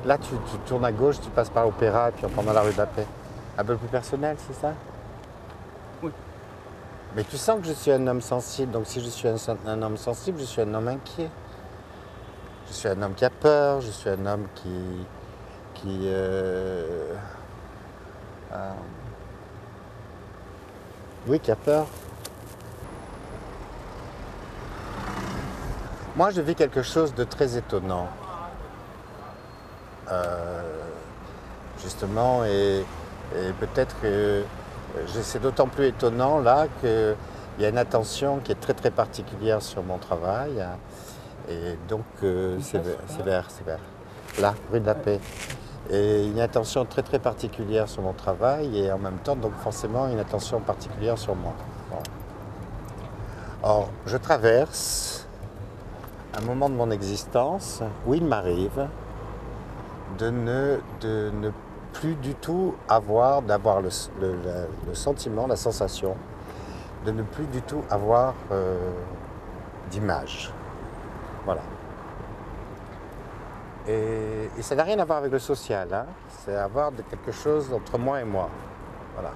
Là, tu tournes à gauche, tu passes par l'Opéra et puis on prend dans la rue de la Paix. Un peu plus personnel, c'est ça? Oui. Mais tu sens que je suis un homme sensible, donc si je suis un homme sensible, je suis un homme inquiet. Je suis un homme qui a peur, je suis un homme qui euh, oui, qui a peur. Moi, je vis quelque chose de très étonnant, justement, et peut-être que c'est d'autant plus étonnant là qu'il y a une attention qui est très très particulière sur mon travail. Et donc, c'est vers là, rue de la Paix. Et une attention très très particulière sur mon travail et en même temps, donc forcément, une attention particulière sur moi. Bon. Or, je traverse un moment de mon existence où il m'arrive de ne plus du tout d'avoir le sentiment, la sensation de ne plus du tout avoir d'image. Voilà. Et ça n'a rien à voir avec le social, hein. C'est à voir de quelque chose entre moi et moi. Voilà.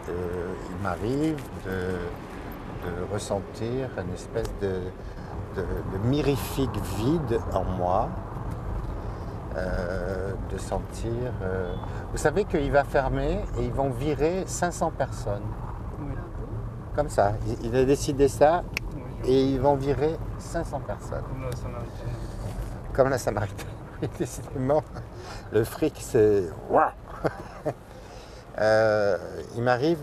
Il m'arrive de ressentir une espèce de mirifique vide en moi, de sentir... Vous savez qu'il va fermer et ils vont virer 500 personnes. Oui. Comme ça. Il a décidé ça Oui, et ils vont virer 500 personnes. comme la Samaritaine. Comme la Samaritaine. Oui, décidément. Le fric, c'est... Waouh. Il m'arrive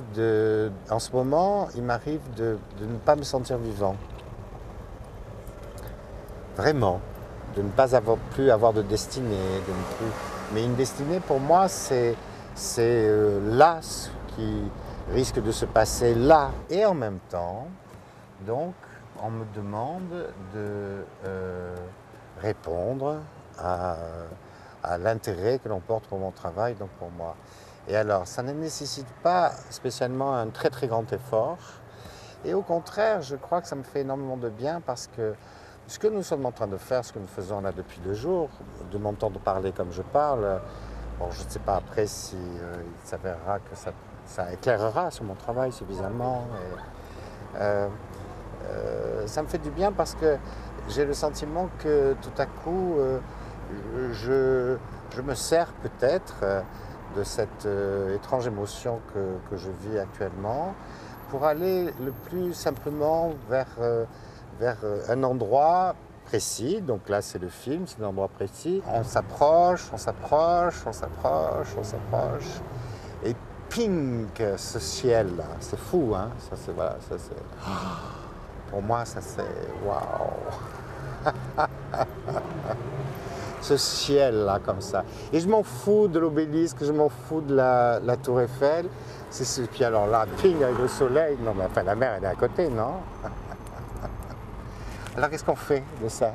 en ce moment, il m'arrive de ne pas me sentir vivant. Vraiment. De ne pas plus avoir de destinée. De ne plus... Mais une destinée, pour moi, c'est là ce qui risque de se passer là. Et en même temps, donc, on me demande de répondre à l'intérêt que l'on porte pour mon travail, donc pour moi. Et alors, ça ne nécessite pas spécialement un très très grand effort. Et au contraire, je crois que ça me fait énormément de bien parce que ce que nous sommes en train de faire, ce que nous faisons là depuis 2 jours, de m'entendre parler comme je parle, bon, je ne sais pas après si il s'avérera que ça éclairera sur mon travail suffisamment. Ça me fait du bien parce que j'ai le sentiment que tout à coup, je me sers peut-être de cette étrange émotion que je vis actuellement pour aller le plus simplement vers un endroit précis. Donc là, c'est le film, c'est un endroit précis. On s'approche, on s'approche, on s'approche, on s'approche. Et ping, ce ciel-là, c'est fou, hein? Ça, c'est, voilà, ça, c'est... Pour moi, ça c'est waouh! Ce ciel-là, comme ça. Et je m'en fous de l'obélisque, je m'en fous de la tour Eiffel. Puis alors là, ping, avec le soleil. Non, mais enfin, la mer, elle est à côté, non? Alors, qu'est-ce qu'on fait de ça?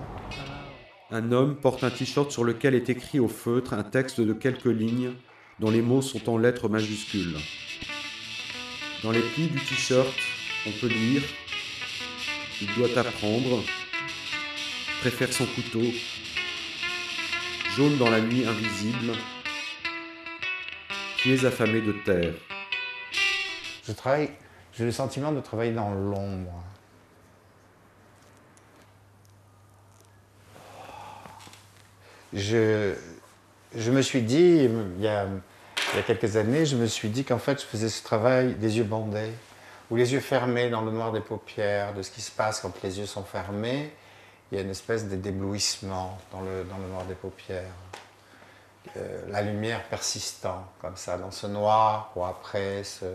Un homme porte un t-shirt sur lequel est écrit au feutre un texte de quelques lignes dont les mots sont en lettres majuscules. Dans les plis du t-shirt, on peut lire « Il doit apprendre, préfère son couteau, jaune dans la nuit invisible, pieds affamés de terre. » J'ai le sentiment de travailler dans l'ombre. Je me suis dit, il y a quelques années, je me suis dit qu'en fait, je faisais ce travail des yeux bandés, ou les yeux fermés dans le noir des paupières, de ce qui se passe quand les yeux sont fermés. Il y a une espèce d'éblouissement dans le noir des paupières. La lumière persistant, comme ça, dans ce noir, pour après se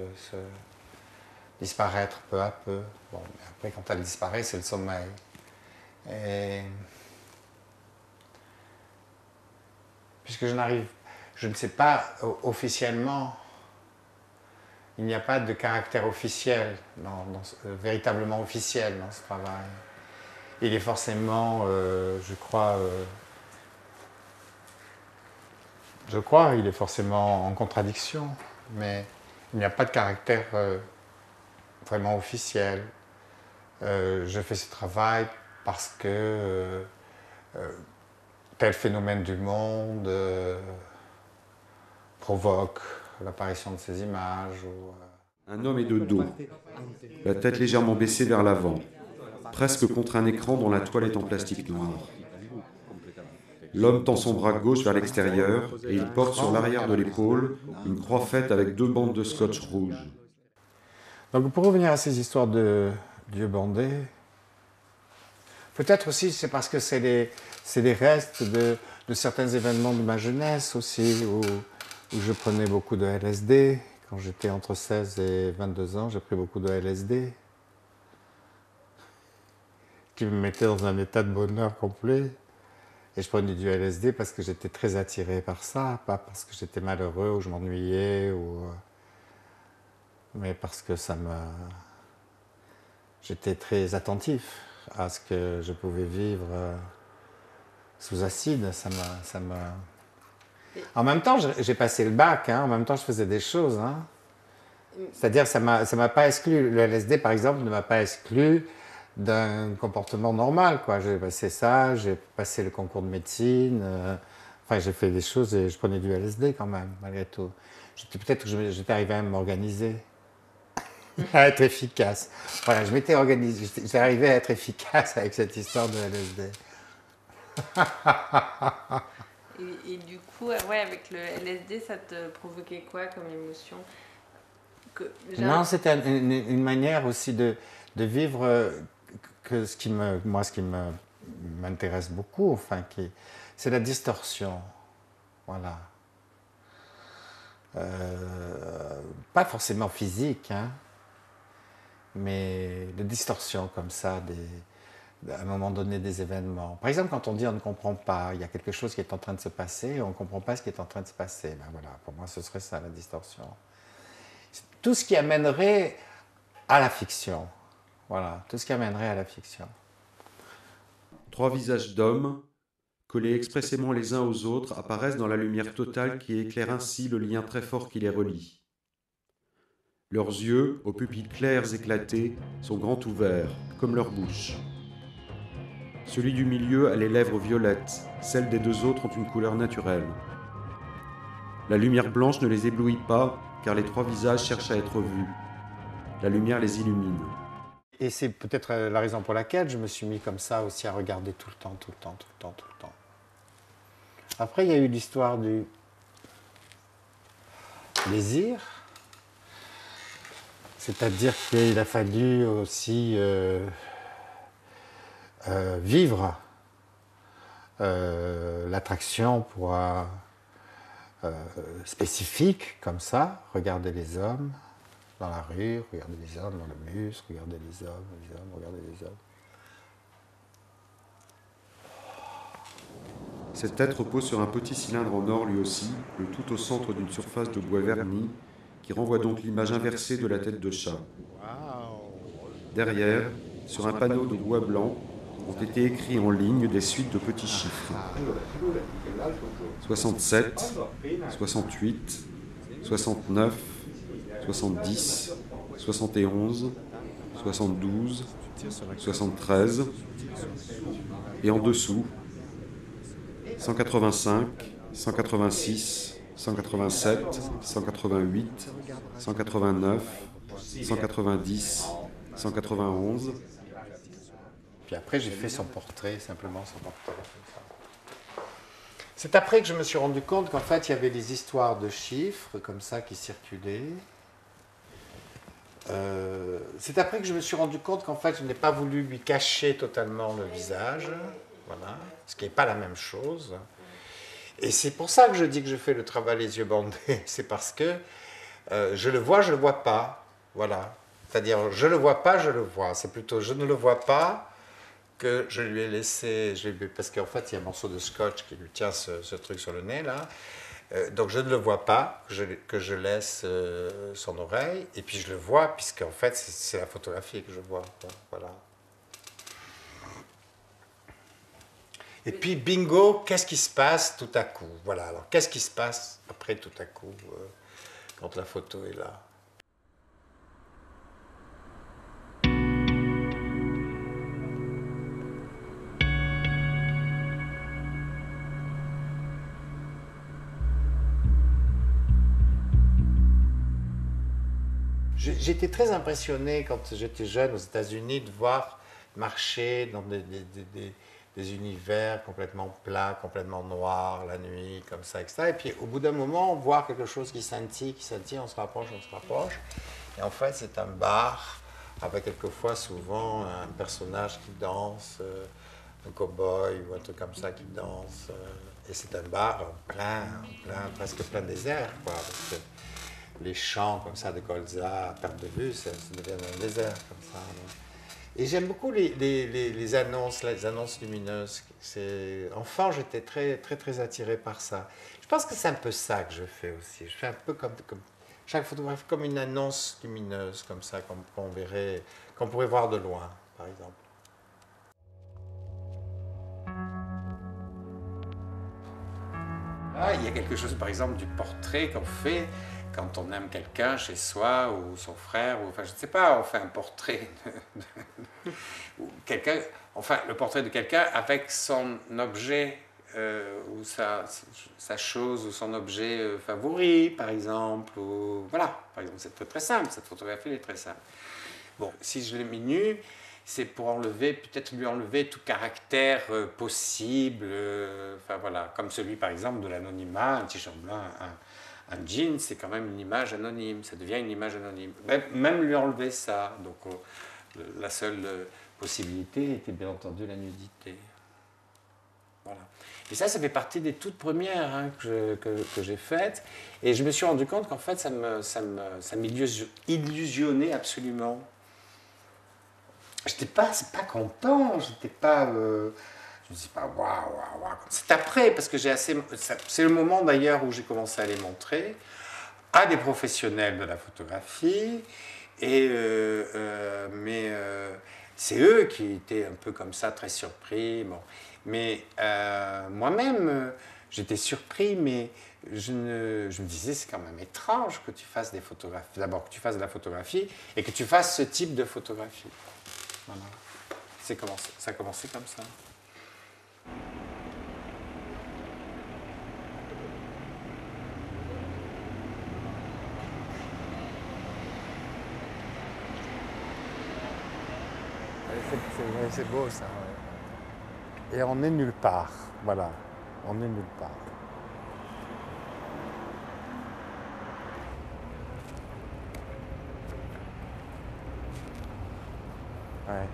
disparaître peu à peu. Bon, mais après, quand elle disparaît, c'est le sommeil. Et puisque je ne sais pas officiellement, il n'y a pas de caractère officiel, véritablement officiel dans ce travail. Il est forcément, il est forcément en contradiction, mais il n'y a pas de caractère vraiment officiel. Je fais ce travail parce que tel phénomène du monde provoque l'apparition de ces images. Un homme est de dos, la tête légèrement baissée vers l'avant, presque contre un écran dont la toile est en plastique noir. L'homme tend son bras gauche vers l'extérieur et il porte sur l'arrière de l'épaule une croix faite avec 2 bandes de scotch rouge. Donc pour revenir à ces histoires de dieux bandés, peut-être aussi c'est parce que c'est les restes de certains événements de ma jeunesse aussi, où je prenais beaucoup de LSD. Quand j'étais entre 16 et 22 ans, j'ai pris beaucoup de LSD, qui me mettait dans un état de bonheur complet. Et je prenais du LSD parce que j'étais très attiré par ça, pas parce que j'étais malheureux ou je m'ennuyais, mais parce que j'étais très attentif à ce que je pouvais vivre sous acide. En même temps, j'ai passé le bac, hein, en même temps je faisais des choses. Hein. C'est-à-dire ça m'a pas exclu. Le LSD, par exemple, ne m'a pas exclu d'un comportement normal, quoi. J'ai passé ça, j'ai passé le concours de médecine, enfin j'ai fait des choses et je prenais du LSD quand même, malgré tout. Peut-être que j'étais arrivé à m'organiser, à être efficace. Voilà, je m'étais organisé, j'étais arrivé à être efficace avec cette histoire de LSD. Et du coup, ouais, avec le LSD, ça te provoquait quoi comme émotion? Non, c'était une manière aussi de vivre ce qui m'intéresse beaucoup, enfin, c'est la distorsion. Voilà. Pas forcément physique, hein, mais de distorsion comme ça, à un moment donné des événements. Par exemple, quand on dit on ne comprend pas, il y a quelque chose qui est en train de se passer et on ne comprend pas ce qui est en train de se passer. Ben voilà, pour moi, ce serait ça, la distorsion. Tout ce qui amènerait à la fiction. Voilà, tout ce qui amènerait à la fiction. 3 visages d'hommes, collés expressément les uns aux autres, apparaissent dans la lumière totale qui éclaire ainsi le lien très fort qui les relie. Leurs yeux, aux pupilles claires éclatées, sont grands ouverts, comme leur bouche. Celui du milieu a les lèvres violettes, celles des 2 autres ont une couleur naturelle. La lumière blanche ne les éblouit pas, car les 3 visages cherchent à être vus. La lumière les illumine. Et c'est peut-être la raison pour laquelle je me suis mis comme ça aussi à regarder tout le temps. Après, il y a eu l'histoire du désir. C'est-à-dire qu'il a fallu aussi vivre l'attraction pour spécifique, comme ça, regarder les hommes dans la rue, regarder les hommes dans le bus, regarder les hommes, regarder les hommes. Cet être repose sur un petit cylindre en or lui aussi, le tout au centre d'une surface de bois verni, qui renvoie donc l'image inversée de la tête de chat. Derrière, sur un panneau de bois blanc, ont été écrits en ligne des suites de petits chiffres. 67, 68, 69, 70, 71, 72, 73, et en dessous, 185, 186, 187, 188, 189, 190, 191. Puis après, j'ai fait son portrait, simplement son portrait. C'est après que je me suis rendu compte qu'en fait, il y avait des histoires de chiffres comme ça qui circulaient. C'est après que je me suis rendu compte qu'en fait, je n'ai pas voulu lui cacher totalement le visage, voilà, ce qui n'est pas la même chose. Et c'est pour ça que je dis que je fais le travail les yeux bandés. C'est parce que je le vois pas. Voilà. C'est-à-dire, je le vois pas, je le vois. C'est plutôt je ne le vois pas que je lui ai laissé. Parce qu'en fait, il y a un morceau de scotch qui lui tient ce truc sur le nez, là. Donc, je ne le vois pas, que je laisse son oreille. Et puis, je le vois, puisqu'en fait, c'est la photographie que je vois. Voilà. Et puis, bingo, qu'est-ce qui se passe tout à coup? Voilà, alors qu'est-ce qui se passe après tout à coup, quand la photo est là? J'étais très impressionné quand j'étais jeune aux États-Unis de voir marcher dans des univers complètement plats, complètement noirs, la nuit, comme ça, etc. Et puis au bout d'un moment, voir quelque chose qui scintille, on se rapproche, on se rapproche. Et en fait, c'est un bar avec quelquefois, souvent, un personnage qui danse, un cow-boy ou un truc comme ça qui danse. Et c'est un bar presque plein désert, quoi. Parce que les champs comme ça de colza à perte de vue, ça devient un désert comme ça. Et j'aime beaucoup les annonces lumineuses. Enfant, j'étais très attiré par ça. Je pense que c'est un peu ça que je fais aussi. Je fais un peu comme chaque photographe, comme une annonce lumineuse, comme ça, qu'on pourrait voir de loin, par exemple. Ah, il y a quelque chose, par exemple, du portrait qu'on fait quand on aime quelqu'un chez soi, ou son frère, ou enfin, je ne sais pas, on fait un portrait ou quelqu'un, enfin, le portrait de quelqu'un avec son objet, ou sa chose, ou son objet favori, par exemple, ou voilà, par exemple, c'est très simple, cette photographie elle est très simple. Bon, si je l'ai mis nu, c'est pour enlever, peut-être lui enlever tout caractère possible, enfin voilà, comme celui par exemple de l'anonymat, un t-shirt blanc, un jean, c'est quand même une image anonyme, ça devient une image anonyme. Même lui enlever ça, donc la seule possibilité était bien entendu la nudité. Voilà. Et ça fait partie des toutes premières hein, que j'ai faites, et je me suis rendu compte qu'en fait ça m'illusionnait absolument. J'étais pas content, j'étais pas. Je me dis pas waouh. C'est après, parce que c'est le moment d'ailleurs où j'ai commencé à les montrer à des professionnels de la photographie, mais c'est eux qui étaient un peu comme ça, très surpris. Bon. Mais moi-même, j'étais surpris, mais je me disais, c'est quand même étrange que tu fasses des photographies. D'abord, que tu fasses de la photographie et que tu fasses ce type de photographie. Voilà. Ça a commencé comme ça. C'est beau ça. Ouais. Et on est nulle part. Voilà. On est nulle part. Ouais.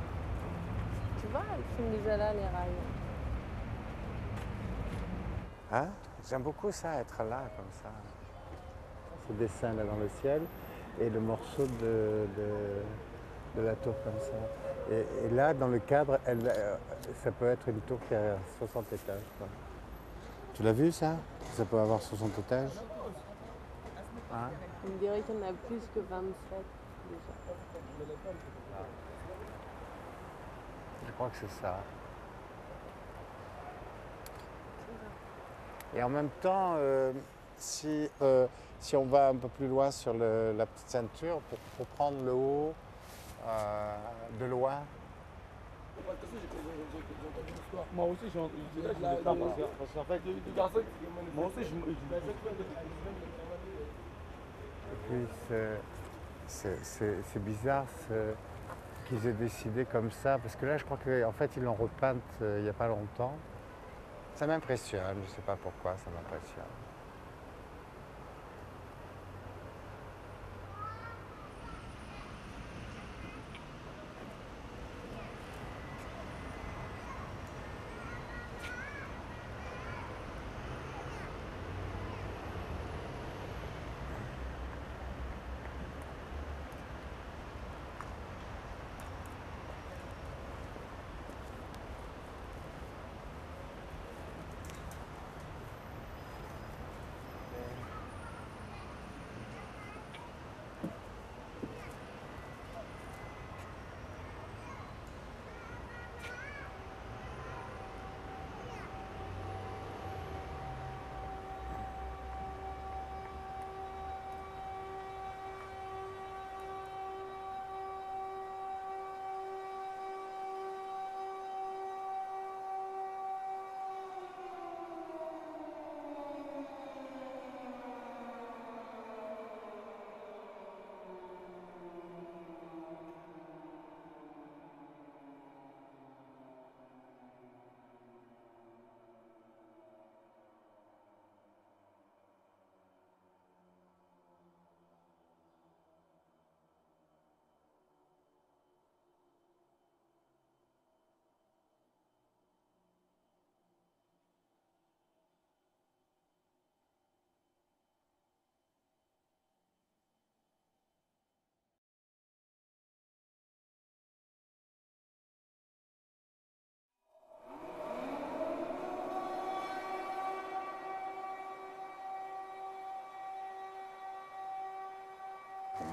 Tu vois, le film déjà là, les rails. Hein? J'aime beaucoup ça, être là, comme ça. Ce dessin là dans le ciel et le morceau de la tour comme ça. Et là, dans le cadre, ça peut être une tour qui a 60 étages. Quoi. Tu l'as vu ça? Ça peut avoir 60 étages. Hein? On dirait qu'il y en a plus que 27 déjà. Je crois que c'est ça. Et en même temps, si on va un peu plus loin sur la petite ceinture, pour prendre le haut de loin. Moi aussi, j'ai parce qu'en fait, moi aussi, Et puis c'est bizarre qu'ils aient décidé comme ça, parce que là je crois qu'en fait ils l'ont repeinte il n'y a pas longtemps. Ça m'impressionne, je ne sais pas pourquoi ça m'impressionne.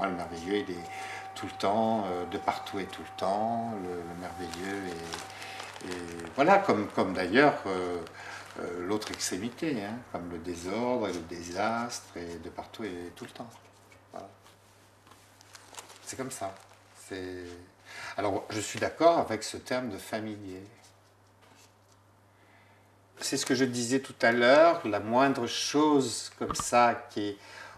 moi, le merveilleux, il est tout le temps, de partout et tout le temps. Le merveilleux et voilà, comme d'ailleurs l'autre extrémité, hein, comme le désordre et le désastre, et de partout et tout le temps. Voilà. C'est comme ça. Alors, je suis d'accord avec ce terme de familier. C'est ce que je disais tout à l'heure, la moindre chose comme ça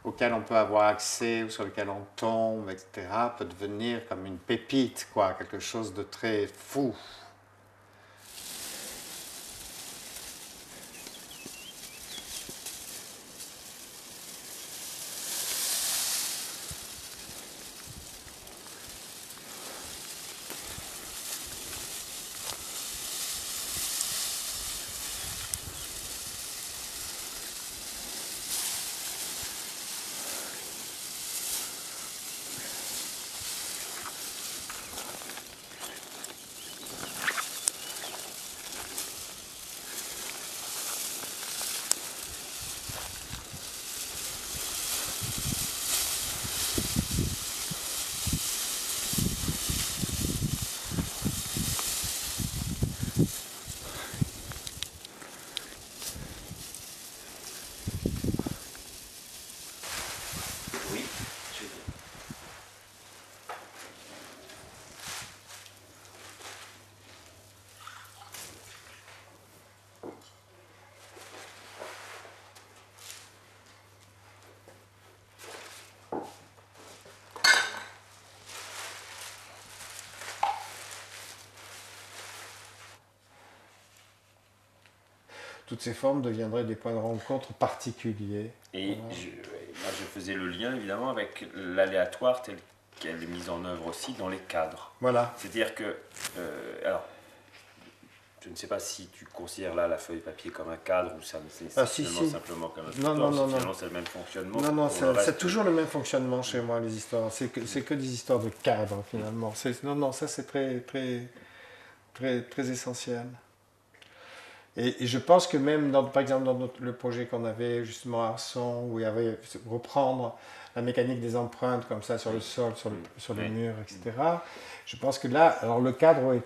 auquel on peut avoir accès ou sur lequel on tombe, etc., peut devenir comme une pépite, quoi, quelque chose de très fou. Toutes ces formes deviendraient des points de rencontre particuliers. Et moi, je faisais le lien évidemment avec l'aléatoire tel qu'elle est mise en œuvre aussi dans les cadres. Voilà. C'est-à-dire que, alors, je ne sais pas si tu considères là la feuille papier comme un cadre ou ça c'est simplement comme un support. Non. C'est le même fonctionnement. Non, c'est toujours le même fonctionnement chez moi, les histoires. C'est que des histoires de cadre, finalement. Ça c'est très essentiel. Et je pense que même, par exemple, dans le projet qu'on avait justement à Arson, où il y avait reprendre la mécanique des empreintes comme ça sur le sol, sur les murs, etc. Je pense que là, alors le cadre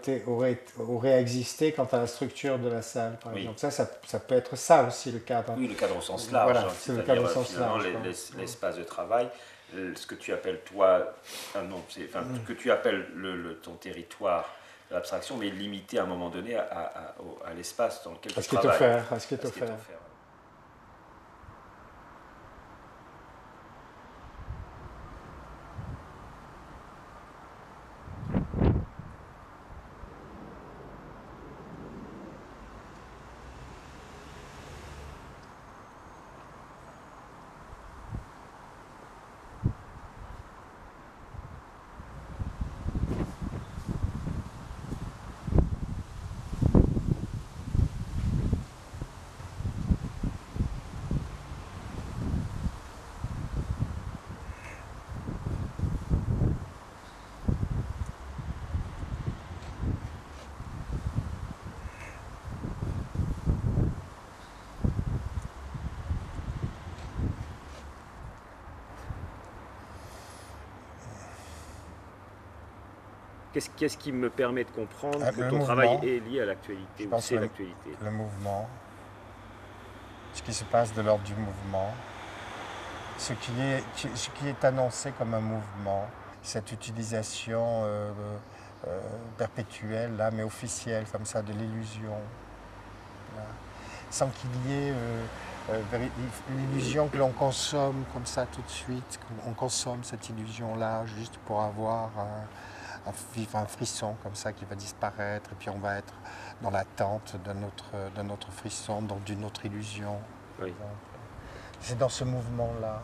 aurait existé quant à la structure de la salle, par exemple. Ça peut être ça aussi, le cadre. Oui, le cadre au sens large. Voilà, c'est le cadre au sens large. L'espace de travail, ce que tu appelles toi, ce que tu appelles ton territoire, l'abstraction, mais limité à un moment donné à l'espace dans lequel tu travailles. À ce qui est offert. Qu'est-ce qui me permet de comprendre que ton mouvement. Travail est lié à l'actualité, ou c'est l'actualité? Le mouvement, ce qui se passe de l'ordre du mouvement, ce qui est annoncé comme un mouvement, cette utilisation perpétuelle, là, mais officielle, comme ça, de l'illusion, sans qu'il y ait l'illusion que l'on consomme comme ça tout de suite, on consomme cette illusion-là juste pour avoir un frisson comme ça qui va disparaître, et puis on va être dans l'attente d'un autre frisson, d'une autre illusion. Oui. C'est dans ce mouvement-là.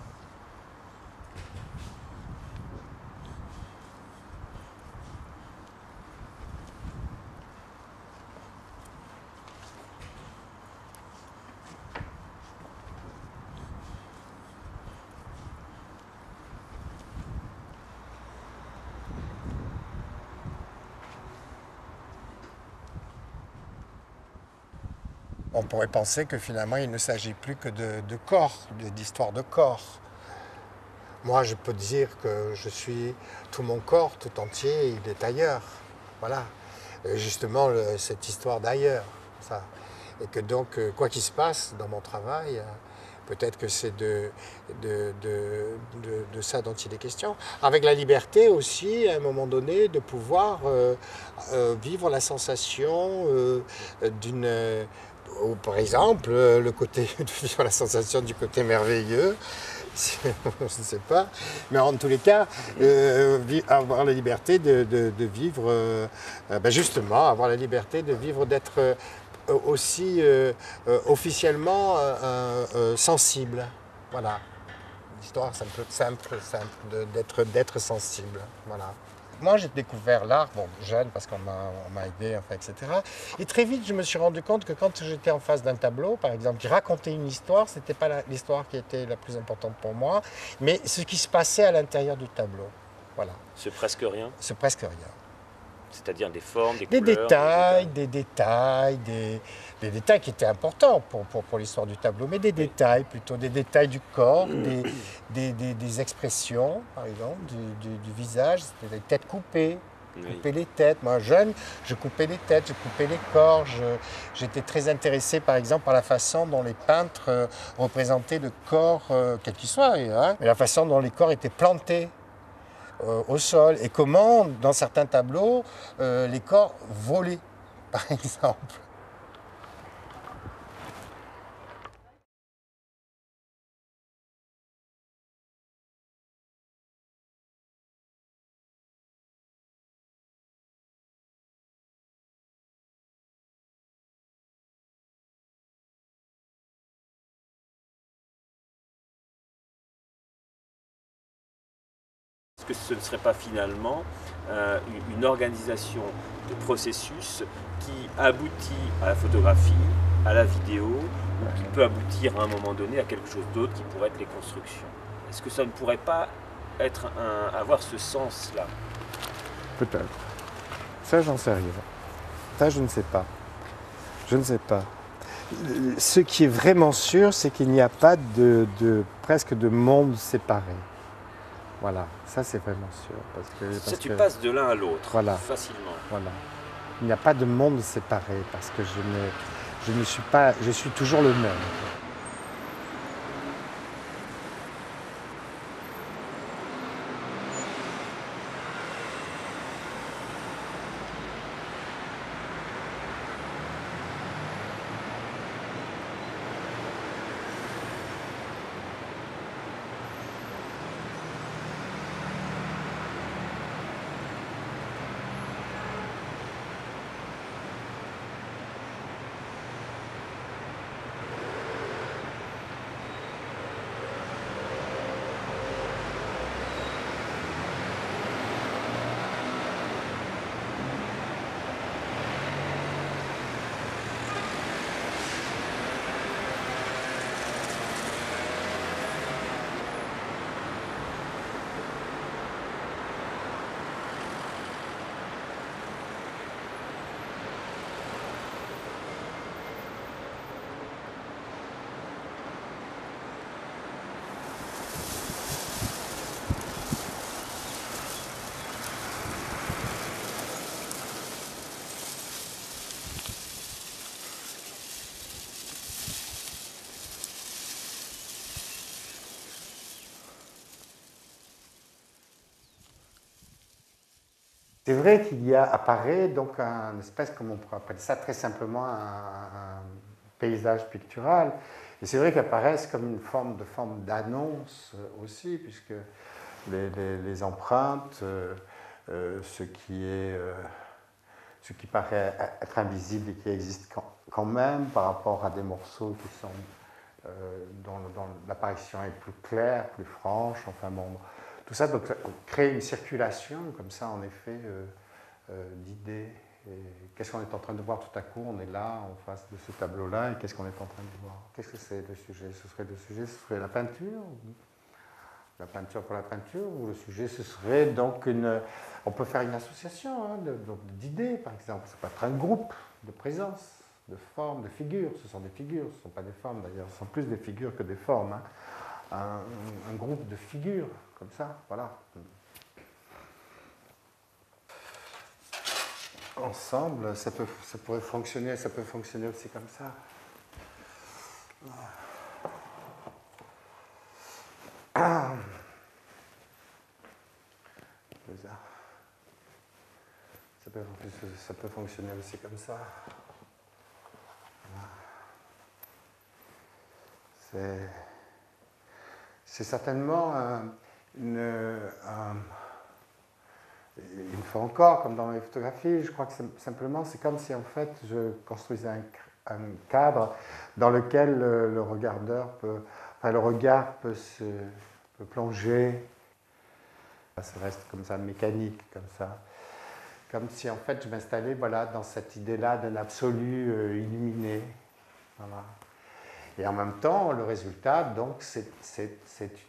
On pourrait penser que finalement il ne s'agit plus que de corps, d'histoire de corps. Moi, je peux dire que tout mon corps, tout entier, il est ailleurs. Voilà. Justement, cette histoire d'ailleurs. Ça. Et que donc, quoi qu'il se passe dans mon travail, peut-être que c'est de ça dont il est question. Avec la liberté aussi, à un moment donné, de pouvoir vivre la sensation d'une... par exemple, le côté de vivre la sensation du côté merveilleux, je ne sais pas, mais en tous les cas, avoir la liberté de vivre, justement, avoir la liberté de vivre, d'être aussi officiellement sensible. Voilà. L'histoire simple d'être sensible. Voilà. Moi, j'ai découvert l'art, jeune, parce qu'on m'a aidé, enfin, etc. Et très vite, je me suis rendu compte que quand j'étais en face d'un tableau, par exemple, qui racontait une histoire, ce n'était pas l'histoire qui était la plus importante pour moi, mais ce qui se passait à l'intérieur du tableau. Voilà. C'est presque rien. C'est presque rien. C'est-à-dire des formes, des des couleurs, détails, des détails qui étaient importants pour l'histoire du tableau, mais des détails plutôt, des détails du corps, des expressions, par exemple, du visage, c'était des têtes coupées. Couper les têtes. Moi, jeune, je coupais les têtes, je coupais les corps. J'étais très intéressé, par exemple, par la façon dont les peintres représentaient le corps, quel qu'il soit, hein, mais la façon dont les corps étaient plantés au sol, et comment, dans certains tableaux, les corps volaient, par exemple. Est-ce que ce ne serait pas finalement une organisation de processus qui aboutit à la photographie, à la vidéo, ou qui peut aboutir à un moment donné à quelque chose d'autre qui pourrait être les constructions? Est-ce que ça ne pourrait pas avoir ce sens-là? Peut-être. Ça, j'en sais rien. Ça, je ne sais pas. Je ne sais pas. Ce qui est vraiment sûr, c'est qu'il n'y a pas presque de monde séparé. Voilà, ça c'est vraiment sûr. Tu passes de l'un à l'autre, voilà, facilement. Voilà. Il n'y a pas de monde séparé parce que je suis toujours le même. C'est vrai qu'il apparaît donc un espèce, comme on pourrait appeler ça très simplement, un paysage pictural. Et c'est vrai qu'apparaissent comme une forme d'annonce aussi, puisque les empreintes, ce qui paraît être invisible et qui existe quand même par rapport à des morceaux qui sont dont l'apparition est plus claire, plus franche, enfin bon. Tout ça donc, crée une circulation, comme ça, en effet, d'idées. Qu'est-ce qu'on est en train de voir tout à coup? On est là, en face de ce tableau-là, et qu'est-ce qu'on est en train de voir? Qu'est-ce que c'est le sujet? Ce serait la peinture? La peinture pour la peinture? Ou le sujet, ce serait donc on peut faire une association hein, d'idées, par exemple. Ça peut être un groupe de présence, de formes, de figures. Ce sont des figures, ce ne sont pas des formes d'ailleurs. Ce sont plus des figures que des formes. Hein. un groupe de figures, comme ça, voilà. Ensemble, ça pourrait fonctionner, ça peut fonctionner aussi comme ça. Ça peut fonctionner aussi comme ça. C'est certainement une fois encore, comme dans mes photographies, je crois que simplement c'est comme si en fait je construisais un cadre dans lequel le regardeur peut, enfin le regard peut plonger. Ça reste comme ça mécanique, comme ça. Comme si en fait je m'installais voilà, dans cette idée-là d'un absolu illuminé. Voilà. Et en même temps, le résultat, donc, c'est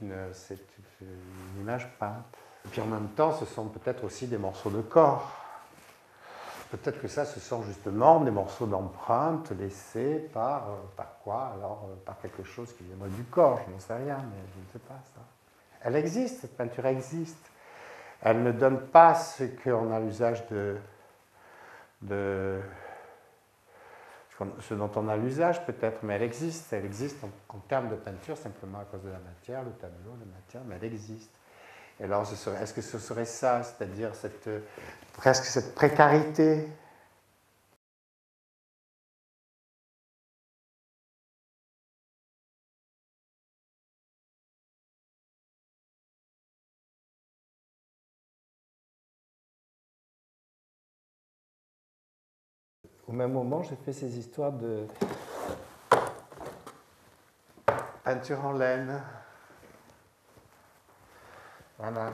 une image peinte. Et puis en même temps, ce sont peut-être aussi des morceaux de corps. Peut-être que ça, ce sont justement des morceaux d'empreintes laissés par quoi? Alors, par quelque chose qui viendrait du corps, je n'en sais rien, mais je ne sais pas ça. Elle existe, cette peinture existe. Elle ne donne pas ce qu'on a l'usage ce dont on a l'usage peut-être, mais elle existe en termes de peinture simplement à cause de la matière, le tableau, la matière, mais elle existe. Et alors, est-ce que ce serait ça, c'est-à-dire presque cette précarité ? Au même moment, j'ai fait ces histoires de peinture en laine. Voilà.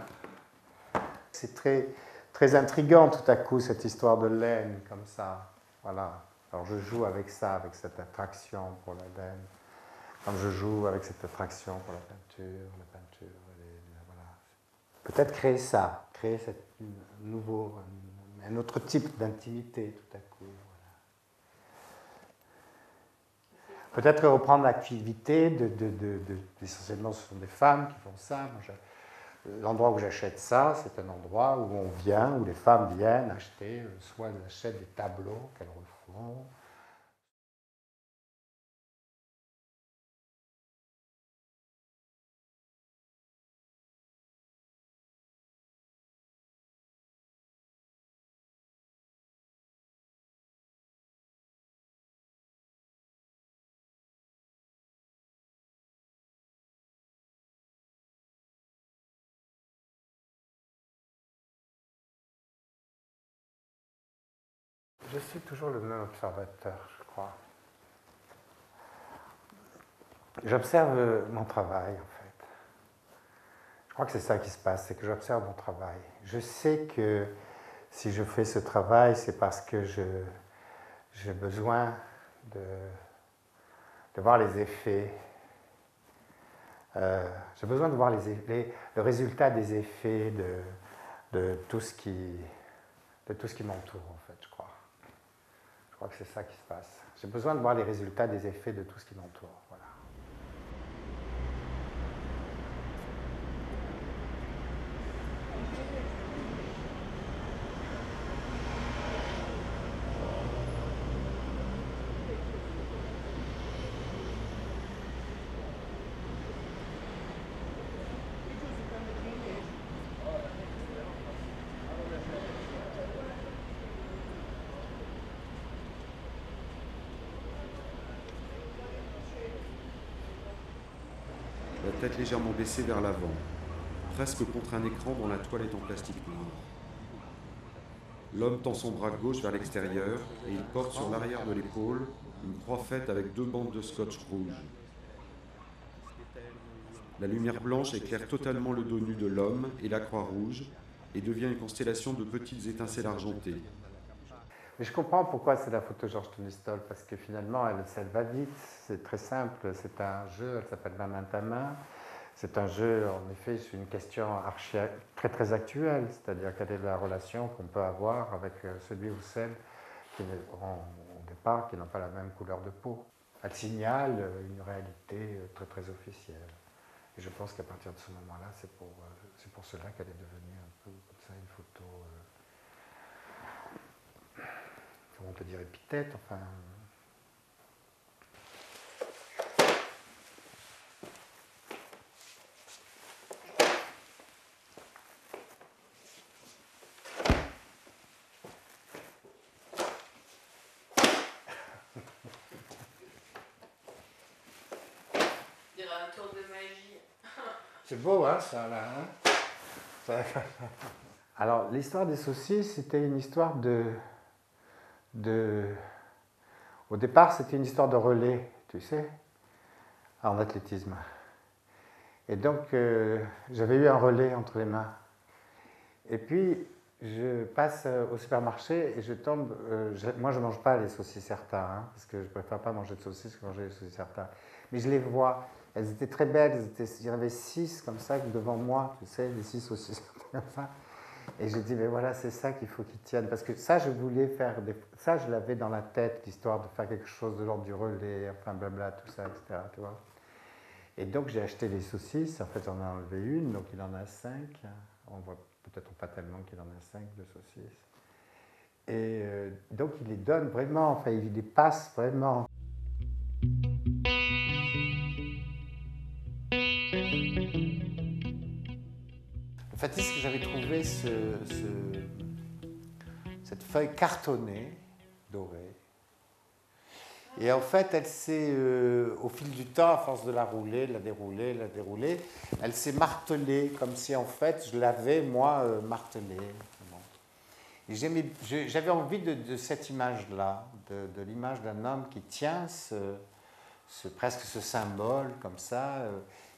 C'est très, très intriguant tout à coup, cette histoire de laine, comme ça. Voilà. Alors je joue avec ça, avec cette attraction pour la laine. Comme je joue avec cette attraction pour la peinture, voilà. Peut-être créer ça, créer un autre type d'intimité tout à coup. Peut-être reprendre l'activité essentiellement ce sont des femmes qui font ça. L'endroit où j'achète ça, c'est un endroit où on vient, où les femmes viennent acheter, soit elles achètent des tableaux qu'elles refont. Je suis toujours le même observateur, je crois. J'observe mon travail, en fait. Je crois que c'est ça qui se passe, c'est que j'observe mon travail. Je sais que si je fais ce travail, c'est parce que j'ai besoin de voir les effets. J'ai besoin de voir le résultat des effets de tout ce qui m'entoure, en fait, je crois. Je crois que c'est ça qui se passe. J'ai besoin de voir les résultats des effets de tout ce qui m'entoure. Voilà. La tête légèrement baissée vers l'avant, presque contre un écran dont la toile est en plastique noir. L'homme tend son bras gauche vers l'extérieur et il porte sur l'arrière de l'épaule une croix faite avec 2 bandes de scotch rouge. La lumière blanche éclaire totalement le dos nu de l'homme et la croix rouge et devient une constellation de petites étincelles argentées. Mais je comprends pourquoi c'est la photo Georges Tournestol, parce que finalement, elle va vite, c'est très simple, c'est un jeu, elle s'appelle Ma main, ta main. C'est un jeu, en effet, c'est une question très très actuelle, c'est-à-dire quelle est la relation qu'on peut avoir avec celui ou celle qui, au départ, qui n'ont pas la même couleur de peau. Elle signale une réalité très très officielle. Et je pense qu'à partir de ce moment-là, c'est pour cela qu'elle est devenue un peu comme ça, une photo, comment on peut dire, épithète, enfin... Un tour de magie. C'est beau, hein, ça, là. Hein. Alors, l'histoire des saucisses, c'était une histoire Au départ, c'était une histoire de relais, tu sais, en athlétisme. Et donc, j'avais eu un relais entre les mains. Et puis, je passe au supermarché et je tombe... moi, je ne mange pas les saucisses Certa, hein, parce que je ne préfère pas manger de saucisses que manger les saucisses Certa. Mais je les vois. Elles étaient très belles. Il y en avait 6 comme ça devant moi, tu sais, les 6 saucisses comme ça. Et j'ai dit, mais voilà, c'est ça qu'il faut qu'ils tiennent. Parce que ça, je voulais faire... Ça, je l'avais dans la tête, l'histoire de faire quelque chose de l'ordre du relais, enfin, blabla, tout ça, etc. Tu vois. Et donc, j'ai acheté les saucisses. En fait, j'en ai enlevé une, donc il en a 5. On voit peut-être pas tellement qu'il en a 5 de saucisses. Et donc, il les donne vraiment, enfin, il les passe vraiment. Le fait est que j'avais trouvé cette feuille cartonnée, dorée. Et en fait, elle s'est, au fil du temps, à force de la rouler, la dérouler, elle s'est martelée, comme si en fait je l'avais, moi, martelée. Et j'avais envie de cette image-là, de l'image d'un homme qui tient presque ce symbole comme ça.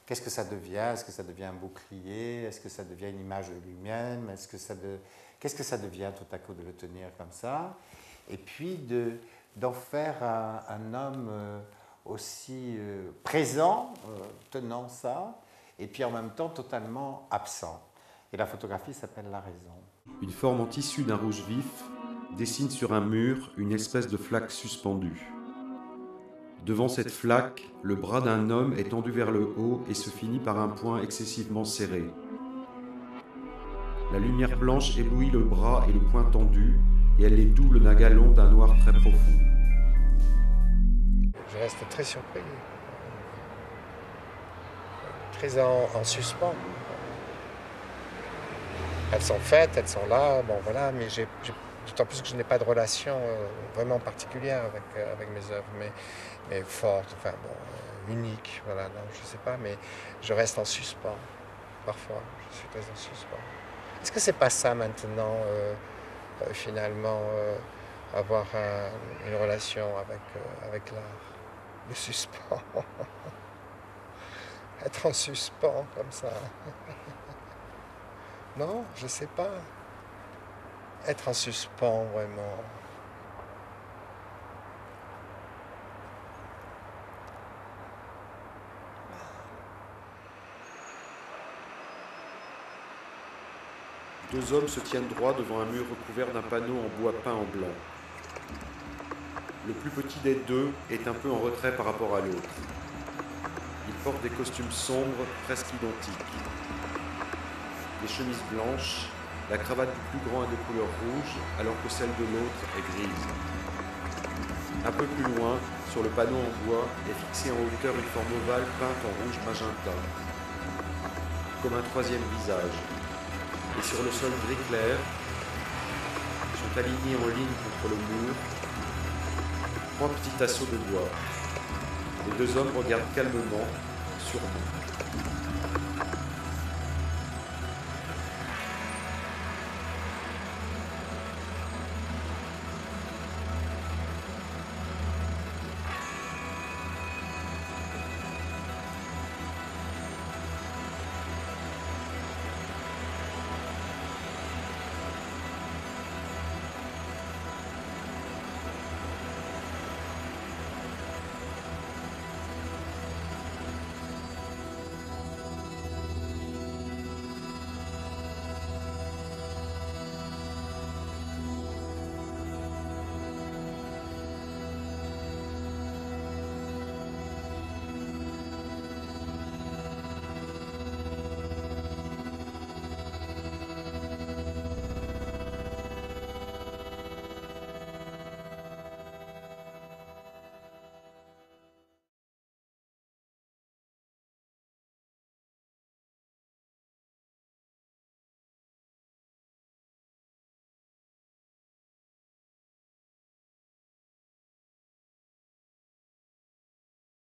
Qu'est-ce que ça devient? Est-ce que ça devient un bouclier? Est-ce que ça devient une image de lui-même? Qu'est-ce que ça devient tout à coup de le tenir comme ça? Et puis d'en faire un homme aussi présent, tenant ça, et puis en même temps totalement absent. Et la photographie s'appelle La Raison. Une forme en tissu d'un rouge vif dessine sur un mur une espèce de flaque suspendue. Devant cette flaque, le bras d'un homme est tendu vers le haut et se finit par un point excessivement serré. La lumière blanche éblouit le bras et le poing tendu, et elle les double d'un galon d'un noir très profond. Je reste très surpris, très en suspens. Elles sont faites, elles sont là, bon voilà, mais d'autant plus que je n'ai pas de relation vraiment particulière avec mes œuvres, mais forte, enfin bon, unique, voilà, non, je ne sais pas, mais je reste en suspens, parfois, je suis très en suspens. Est-ce que c'est pas ça maintenant, finalement, avoir une relation avec l'art, le suspens, être en suspens comme ça? Non, je ne sais pas. Être en suspens, vraiment. Deux hommes se tiennent droit devant un mur recouvert d'un panneau en bois peint en blanc. Le plus petit des deux est un peu en retrait par rapport à l'autre. Ils portent des costumes sombres, presque identiques. Les chemises blanches, la cravate du plus grand est de couleur rouge, alors que celle de l'autre est grise. Un peu plus loin, sur le panneau en bois, est fixée en hauteur une forme ovale peinte en rouge magenta, comme un troisième visage. Et sur le sol gris clair, sont alignés en ligne contre le mur 3 petits tasseaux de bois. Les deux hommes regardent calmement, sûrement.